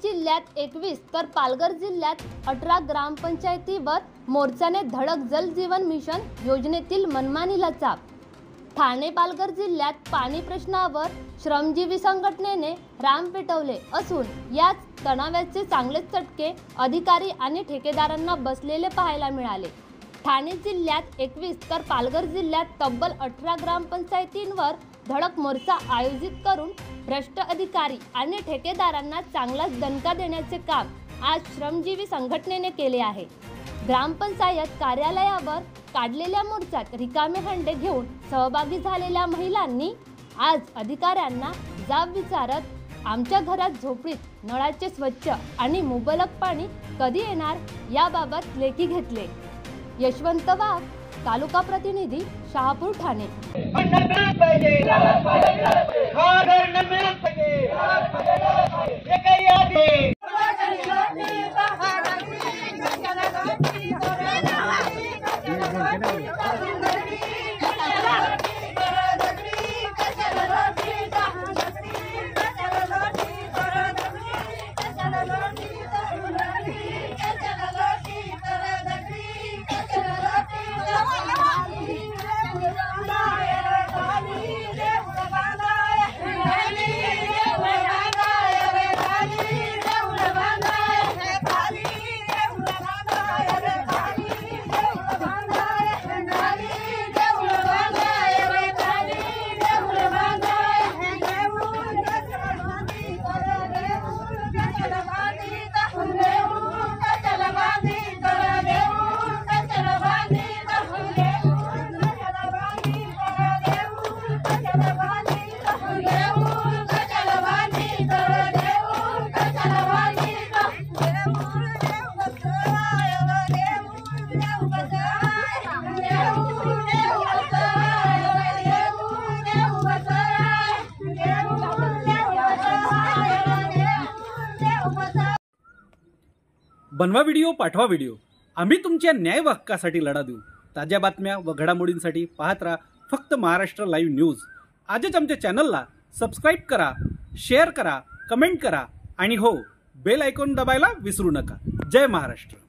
जिल्ह्यात 21 तर पालघर जिल्ह्यात 18 ग्रामपंचायतीवर मोर्चाने धडक जल जीवन मिशन योजनेतील मनमानीला चाप। ठाणे पालघर जिल्ह्यात पाणी प्रश्नावर श्रमजीवी संघटनेने राम पेटवले असून याच तणावाचे चांगलेच चटके अधिकारी आणि ठेकेदारांना बसलेले पाहायला मिळाले। ठाणे जिल्ह्यात 21 तर पालघर जिल्ह्यात तब्बल 18 ग्रामपंचायतींवर धडक मोर्चा आयोजित करून भ्रष्ट अधिकारी आणि ठेकेदारांना चांगलाच दणका देण्याचे काम आज श्रमजीवी संघटनेने केले आहे। ग्रामपंचायत कार्यालयावर काढलेल्या मोर्चात रिकामे हंडे घेऊन सहभागी झालेल्या महिलांनी आज अधिकाऱ्यांना जाब विचारत आमच्या घरात झोपडीत नळाचे स्वच्छ आणि मुबलक पाणी कधी येणार याबाबत लेखी घेतले। यशवंत वाघ, तालुका प्रतिनिधी, शहापूर, ठाणे। बनवा व्हिडिओ, पाठवा व्हिडिओ, आम्ही तुमच्या न्याय हक्कासाठी लढा देऊ। ताज्या बातम्या व घडामोडींसाठी पाहत राहा फक्त महाराष्ट्र लाईव्ह न्यूज। आजच आमच्या चॅनलला सबस्क्राईब करा, शेअर करा, कमेंट करा आणि हो, बेल आयकॉन दाबायला विसरू नका। जय महाराष्ट्र।